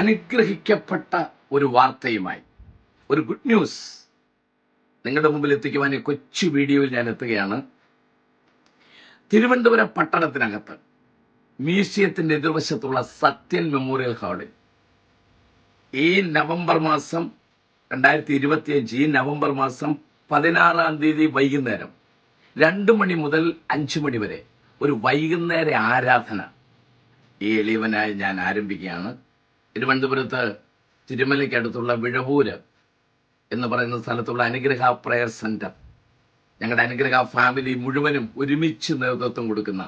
അനുഗ്രഹിക്കപ്പെട്ട ഒരു വാർത്തയുമായി ഒരു ഗുഡ് ന്യൂസ് നിങ്ങളുടെ മുമ്പിൽ എത്തിക്കുവാൻ ഈ കൊച്ചു വീഡിയോയിൽ ഞാൻ എത്തുകയാണ്. തിരുവനന്തപുരം പട്ടണത്തിനകത്ത് മ്യൂസിയത്തിൻ്റെ എതിർവശത്തുള്ള സത്യൻ മെമ്മോറിയൽ ഹാളിൽ ഈ നവംബർ മാസം 2025 ഈ നവംബർ മാസം 16-ാം തീയതി വൈകുന്നേരം 2 മണി മുതൽ 5 മണി വരെ ഒരു വൈകുന്നേര ആരാധന ഈ എളിയവനായി ഞാൻ ആരംഭിക്കുകയാണ്. തിരുവനന്തപുരത്ത് തിരുമലയ്ക്കടുത്തുള്ള വിഴവൂര് എന്ന് പറയുന്ന സ്ഥലത്തുള്ള അനുഗ്രഹ പ്രയർ സെന്റർ, ഞങ്ങളുടെ അനുഗ്രഹ ഫാമിലി മുഴുവനും ഒരുമിച്ച് നേതൃത്വം കൊടുക്കുന്ന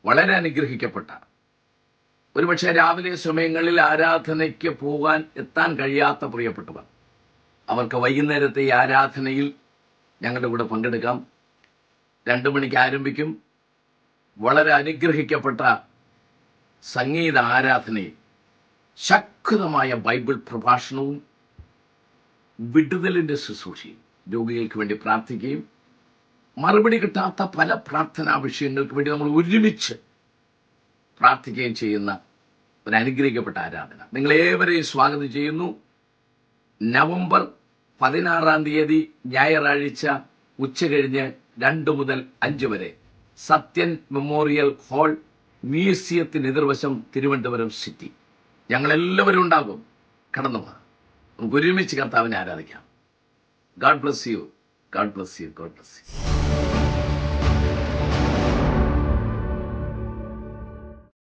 വളരെ അനുഗ്രഹിക്കപ്പെട്ട, ഒരുപക്ഷെ രാവിലെ സമയങ്ങളിൽ ആരാധനയ്ക്ക് എത്താൻ കഴിയാത്ത പ്രിയപ്പെട്ടവർ, അവർക്ക് വൈകുന്നേരത്തെ ഈ ആരാധനയിൽ ഞങ്ങളുടെ കൂടെ പങ്കെടുക്കാം. 2 മണിക്ക് ആരംഭിക്കും. വളരെ അനുഗ്രഹിക്കപ്പെട്ട സംഗീത ആരാധനയിൽ ശക്തമായ ബൈബിൾ പ്രഭാഷണവും വിടുതലിൻ്റെ ശുശ്രൂഷയും, രോഗികൾക്ക് വേണ്ടി പ്രാർത്ഥിക്കുകയും മറുപടി കിട്ടാത്ത പല പ്രാർത്ഥനാ വിഷയങ്ങൾക്ക് വേണ്ടി നമ്മൾ ഒരുമിച്ച് പ്രാർത്ഥിക്കുകയും ചെയ്യുന്ന ഒരു അനുഗ്രഹിക്കപ്പെട്ട ആരാധന നിങ്ങളേവരെയും സ്വാഗതം ചെയ്യുന്നു. നവംബർ 16-ാം തീയതി ഞായറാഴ്ച ഉച്ചകഴിഞ്ഞ് 2 മുതൽ 5 വരെ സത്യൻ മെമ്മോറിയൽ ഹാൾ, മ്യൂസിയത്തിന് എതിർവശം, തിരുവനന്തപുരം സിറ്റി. ഞങ്ങളെല്ലാവരും ഉണ്ടാകും. കടന്നു പോകാം, നമുക്ക് ഒരുമിച്ച് കർത്താവിനെ ആരാധിക്കാം. God bless you, God bless you, God bless U.